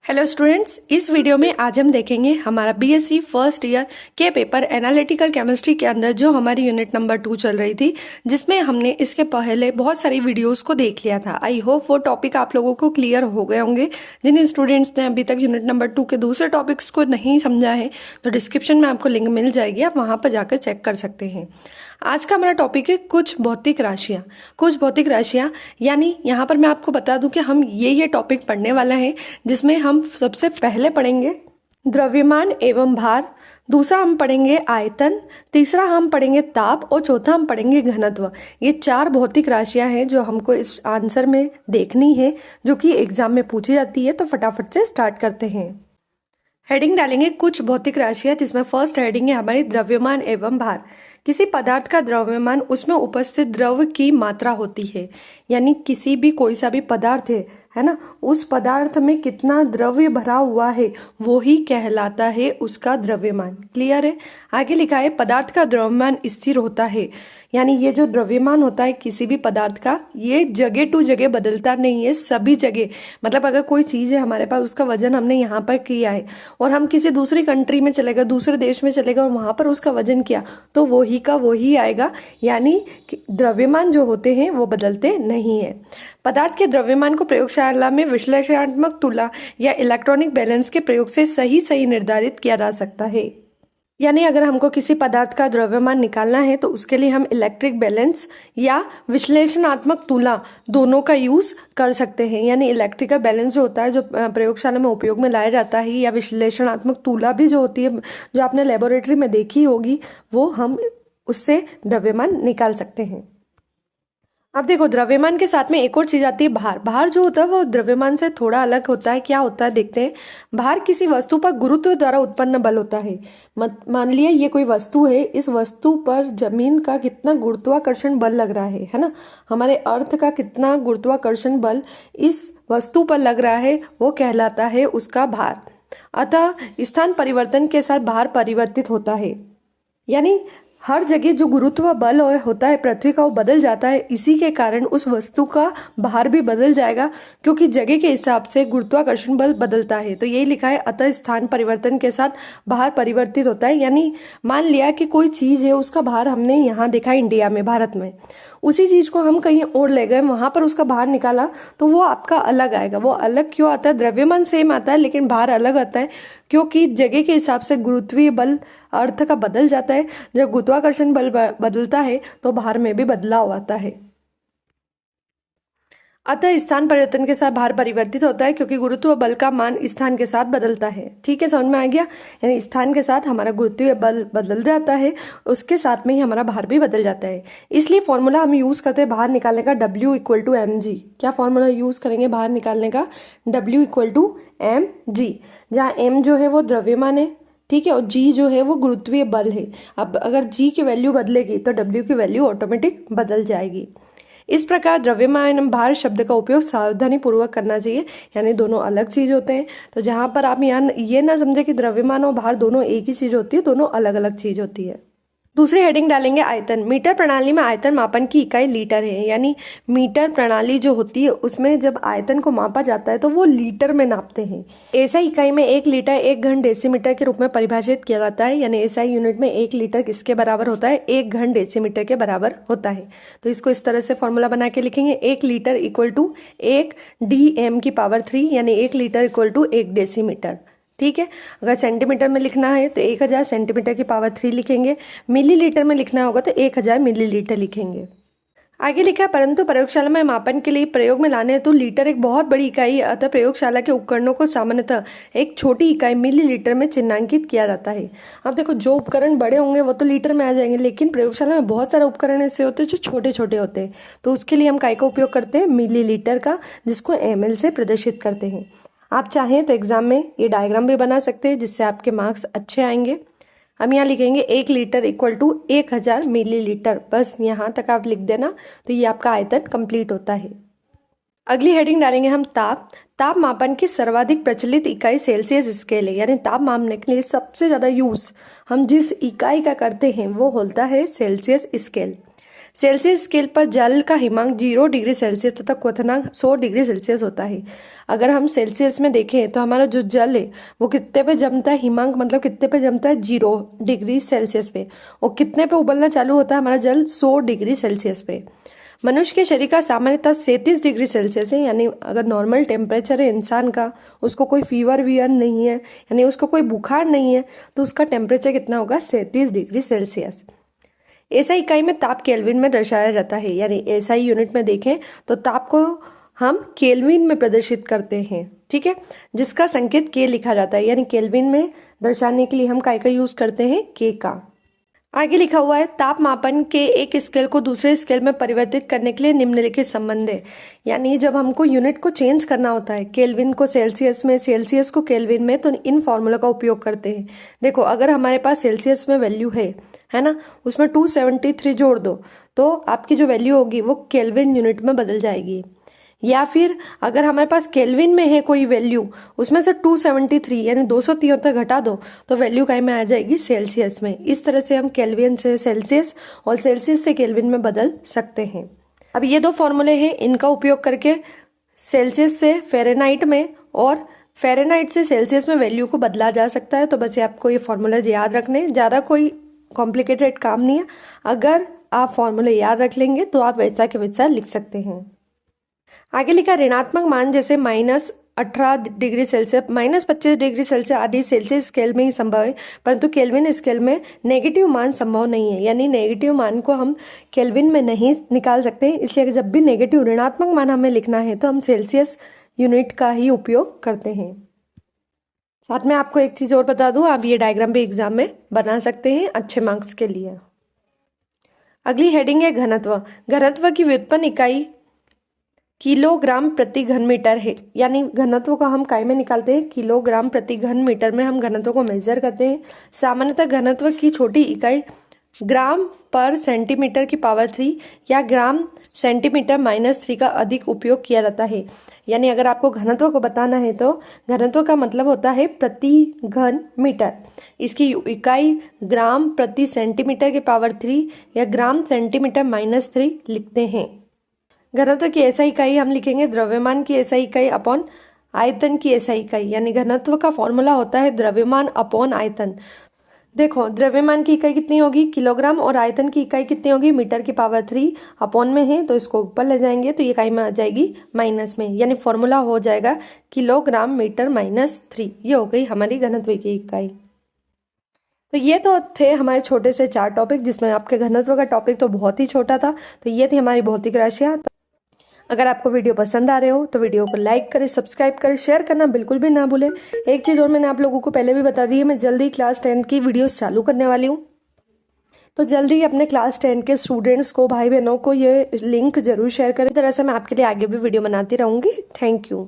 Hello students, इस video में आज हम देखेंगे हमारा बीएससी फर्स्ट ईयर के पेपर एनालिटिकल केमिस्ट्री के अंदर जो हमारी यूनिट नंबर 2 चल रही थी, जिसमें हमने इसके पहले बहुत सारी वीडियोस को देख लिया था। आई होप वो टॉपिक आप लोगों को क्लियर हो गए होंगे। जिन स्टूडेंट्स ने अभी तक यूनिट नंबर 2 के दूसरे टॉपिक्स को नहीं समझा है तो डिस्क्रिप्शन में आपको लिंक मिल जाएगी, आप वहां पर जाकर चेक कर सकते हैं। आज का हमारा टॉपिक है कुछ भौतिक राशियां। कुछ भौतिक राशियां यानी यहाँ पर मैं आपको बता दूं कि हम ये टॉपिक पढ़ने वाला है, जिसमें हम सबसे पहले पढ़ेंगे द्रव्यमान एवं भार, दूसरा हम पढ़ेंगे आयतन, तीसरा हम पढ़ेंगे ताप और चौथा हम पढ़ेंगे घनत्व। ये 4 भौतिक राशियां हैं जो हमको इस आंसर में देखनी है, जो कि एग्जाम में पूछी जाती है। तो फटाफट से स्टार्ट करते हैं। हेडिंग डालेंगे कुछ भौतिक राशियां, जिसमें फर्स्ट हेडिंग है हमारी द्रव्यमान एवं भार। किसी पदार्थ का द्रव्यमान उसमें उपस्थित द्रव्य की मात्रा होती है, यानी किसी भी कोई सा भी पदार्थ है ना, उस पदार्थ में कितना द्रव्य भरा हुआ है वो ही कहलाता है उसका द्रव्यमान। क्लियर है। आगे लिखा है पदार्थ का द्रव्यमान स्थिर होता है, यानी ये जो द्रव्यमान होता है किसी भी पदार्थ का, ये जगह टू जगह बदलता नहीं है। सभी जगह मतलब अगर कोई चीज है हमारे पास, उसका वजन हमने यहाँ पर किया है और हम किसी दूसरी कंट्री में चले गए, दूसरे देश में चले गए और वहां पर उसका वजन किया, तो वही का वही आएगा। यानी द्रव्यमान जो होते हैं वो बदलते नहीं है। पदार्थ के द्रव्यमान को प्रयोगशाला में विश्लेषणात्मक तुलना या इलेक्ट्रॉनिक बैलेंस के प्रयोग से सही निर्धारित किया जा सकता है। यानी अगर हमको किसी पदार्थ का द्रव्यमान निकालना है तो उसके लिए हम इलेक्ट्रिक बैलेंस या विश्लेषणात्मक तुलना दोनों का यूज कर सकते हैं। यानी इलेक्ट्रिकल बैलेंस जो होता है, जो प्रयोगशाला में उपयोग में लाया जाता है, या विश्लेषणात्मक तुलना भी जो होती है, जो आपने लेबोरेटरी में देखी होगी, वो हम उससे द्रव्यमान निकाल सकते हैं। अब देखो, द्रव्यमान के साथ में एक और चीज आती है भार। भार जो होता है वो द्रव्यमान से थोड़ा अलग होता है। क्या होता है देखते हैं। भार किसी वस्तु पर गुरुत्व द्वारा उत्पन्न बल होता है। मान लिया ये कोई वस्तु है, इस वस्तु पर जमीन का कितना गुरुत्वाकर्षण बल लग रहा है ना, हमारे अर्थ का कितना गुरुत्वाकर्षण बल इस वस्तु पर लग रहा है, वो कहलाता है उसका भार। अतः स्थान परिवर्तन के साथ भार परिवर्तित होता है, यानी हर जगह जो गुरुत्व बल होता है पृथ्वी का, वो बदल जाता है। इसी के कारण उस वस्तु का भार भी बदल जाएगा, क्योंकि जगह के हिसाब से गुरुत्वाकर्षण बल बदलता है। तो यही लिखा है, अतः स्थान परिवर्तन के साथ भार परिवर्तित होता है। यानी मान लिया कि कोई चीज है, उसका भार हमने यहाँ देखा इंडिया में, भारत में, उसी चीज को हम कहीं और ले गए, वहां पर उसका भार निकाला, तो वो आपका अलग आएगा। वो अलग क्यों आता है? द्रव्यमान सेम आता है लेकिन भार अलग आता है, क्योंकि जगह के हिसाब से गुरुत्वीय बल अर्थ का बदल जाता है। जब गुरुत्वाकर्षण बल बदलता है तो भार में भी बदलाव आता है। अतः स्थान परिवर्तन के साथ भार परिवर्तित होता है, क्योंकि गुरुत्व बल का मान स्थान के साथ बदलता है। ठीक है, समझ में आ गया। यानी स्थान के साथ हमारा गुरुत्वीय बल बदल जाता है, उसके साथ में ही हमारा भार भी बदल जाता है। इसलिए फॉर्मूला हम यूज करते हैं भार निकालने का, W = mg। क्या फॉर्मूला यूज करेंगे भार निकालने का? W = mg, जहाँ m जो है वो द्रव्यमान है, ठीक है, और G जो है वो गुरुत्वीय बल है। अब अगर G की वैल्यू बदलेगी तो W की वैल्यू ऑटोमेटिक बदल जाएगी। इस प्रकार द्रव्यमान भार शब्द का उपयोग सावधानी पूर्वक करना चाहिए, यानी दोनों अलग चीज होते हैं। तो जहां पर आप यहाँ ये ना समझे कि द्रव्यमान और भार दोनों एक ही चीज होती है, दोनों अलग अलग चीज होती है। दूसरी हेडिंग डालेंगे आयतन। मीटर प्रणाली में आयतन मापन की इकाई लीटर है, यानी मीटर प्रणाली जो होती है उसमें जब आयतन को मापा जाता है तो वो लीटर में नापते हैं। एसआई इकाई में 1 लीटर 1 घन डेसीमीटर के रूप में परिभाषित किया जाता है, यानी एसआई यूनिट में 1 लीटर किसके बराबर होता है? 1 घन डेसीमीटर के बराबर होता है। तो इसको इस तरह से फॉर्मूला बना के लिखेंगे, 1 लीटर = 1 DM⁻3, यानी 1 लीटर = 1 डेसीमीटर। ठीक है। अगर सेंटीमीटर में लिखना है तो 1000 सेंटीमीटर की पावर 3 लिखेंगे। मिलीलीटर में लिखना होगा तो 1000 मिलीलीटर लिखेंगे। आगे लिखा है, परंतु प्रयोगशाला में मापन के लिए प्रयोग में लाने हेतु लीटर एक बहुत बड़ी इकाई है। अतः प्रयोगशाला के उपकरणों को सामान्यतः एक छोटी इकाई मिलीलीटर में चिन्हांकित किया जाता है। अब देखो, जो उपकरण बड़े होंगे वो तो लीटर में आ जाएंगे, लेकिन प्रयोगशाला में बहुत सारे उपकरण ऐसे होते हैं जो छोटे छोटे होते हैं, तो उसके लिए हम काय का उपयोग करते हैं? मिलीलीटर का, जिसको ml से प्रदर्शित करते हैं। आप चाहें तो एग्जाम में ये डायग्राम भी बना सकते हैं, जिससे आपके मार्क्स अच्छे आएंगे। हम यहाँ लिखेंगे 1 लीटर = 1000 मिलीलीटर, बस यहाँ तक आप लिख देना, तो ये आपका आयतन कंप्लीट होता है। अगली हेडिंग डालेंगे हम ताप। ताप मापन की सर्वाधिक प्रचलित इकाई सेल्सियस स्केल है, यानी ताप मापने के लिए सबसे ज्यादा यूज हम जिस इकाई का करते हैं वो होता है सेल्सियस स्केल। सेल्सियस स्केल पर जल का हिमांक 0 डिग्री सेल्सियस तथा क्वथनांक 100 डिग्री सेल्सियस होता है। अगर हम सेल्सियस में देखें तो हमारा जो जल है वो कितने पे जमता है, हिमांक मतलब कितने पे जमता है, 0 डिग्री सेल्सियस पे। और कितने पे उबलना चालू होता है हमारा जल, 100 डिग्री सेल्सियस पे। मनुष्य के शरीर का सामान्य ताप 37 डिग्री सेल्सियस है, यानी अगर नॉर्मल टेम्परेचर है इंसान का, उसको कोई फीवर वीवर नहीं है, यानी उसको कोई बुखार नहीं है, तो उसका टेम्परेचर कितना होगा, 37 डिग्री सेल्सियस। एसआई इकाई में ताप केल्विन में दर्शाया जाता है, यानी एसआई यूनिट में देखें तो ताप को हम केल्विन में प्रदर्शित करते हैं, ठीक है, जिसका संकेत के लिखा जाता है, यानी केल्विन में दर्शाने के लिए हम काय का यूज करते हैं, के का। आगे लिखा हुआ है ताप मापन के एक स्केल को दूसरे स्केल में परिवर्तित करने के लिए निम्नलिखित संबंध है। यानी जब हमको यूनिट को चेंज करना होता है, केल्विन को सेल्सियस में, सेल्सियस को केल्विन में, तो इन फॉर्मूला का उपयोग करते हैं। देखो अगर हमारे पास सेल्सियस में वैल्यू है ना, उसमें 273 जोड़ दो तो आपकी जो वैल्यू होगी वो केल्विन यूनिट में बदल जाएगी। या फिर अगर हमारे पास केल्विन में है कोई वैल्यू, उसमें से 273 यानी 273 घटा दो तो वैल्यू काय में आ जाएगी, सेल्सियस में। इस तरह से हम केल्विन से सेल्सियस और सेल्सियस से केल्विन में बदल सकते हैं। अब ये दो फॉर्मूले हैं, इनका उपयोग करके सेल्सियस से फ़ारेनहाइट में और फ़ारेनहाइट से सेल्सियस में वैल्यू को बदला जा सकता है। तो बस आपको ये फॉर्मूला याद रखने, ज़्यादा कोई कॉम्प्लिकेटेड काम नहीं है। अगर आप फॉर्मूले याद रख लेंगे तो आप वैसा के वैसा लिख सकते हैं। आगे लिखा ऋणात्मक मान जैसे -18 डिग्री सेल्सियस, -25 डिग्री सेल्सियस आदि सेल्सियस स्केल में ही संभव है, परंतु केल्विन स्केल में नेगेटिव मान संभव नहीं है। यानी नेगेटिव मान को हम केल्विन में नहीं निकाल सकते, इसलिए जब भी नेगेटिव ऋणात्मक मान हमें लिखना है तो हम सेल्सियस यूनिट का ही उपयोग करते हैं। साथ में आपको एक चीज़ और बता दूं, आप ये डायग्राम भी एग्जाम में बना सकते हैं अच्छे मार्क्स के लिए। अगली हेडिंग है घनत्व। घनत्व की व्युत्पन्न इकाई किलोग्राम प्रति घन मीटर है, यानी घनत्व को हम काय में निकालते हैं, किलोग्राम प्रति घन मीटर में हम घनत्व को मेजर करते हैं। सामान्यतः घनत्व की छोटी इकाई ग्राम पर सेंटीमीटर की पावर 3 या ग्राम सेंटीमीटर -3 का अधिक उपयोग किया जाता है। यानी अगर आपको घनत्व को बताना है तो घनत्व का मतलब होता है प्रति घन मीटर, इसकी इकाई ग्राम प्रति सेंटीमीटर की पावर 3 या ग्राम सेंटीमीटर -3 लिखते हैं। घनत्व की ऐसा इकाई हम लिखेंगे द्रव्यमान की ऐसा इकाई अपॉन आयतन की ऐसा इकाई, यानी घनत्व का फॉर्मूला होता है द्रव्यमान अपॉन आयतन। देखो द्रव्यमान की इकाई कितनी होगी, किलोग्राम, और आयतन की इकाई कितनी होगी, मीटर की पावर 3। अपॉन में है तो इसको ऊपर ले जाएंगे तो ये इकाई में आ जाएगी माइनस में, यानी फॉर्मूला हो जाएगा किलोग्राम मीटर -3। ये हो गई हमारी घनत्व की इकाई। तो ये तो थे हमारे छोटे से 4 टॉपिक, जिसमें आपके घनत्व का टॉपिक तो बहुत ही छोटा था। तो ये थी हमारी भौतिक राशियाँ। अगर आपको वीडियो पसंद आ रहे हो तो वीडियो को लाइक करें, सब्सक्राइब करें, शेयर करना बिल्कुल भी ना भूलें। एक चीज़ और मैंने आप लोगों को पहले भी बता दी है, मैं जल्दी क्लास 10 की वीडियोस चालू करने वाली हूँ। तो जल्दी अपने क्लास 10 के स्टूडेंट्स को, भाई बहनों को ये लिंक जरूर शेयर करें। इस तरह से मैं आपके लिए आगे भी वीडियो बनाती रहूँगी। Thank you.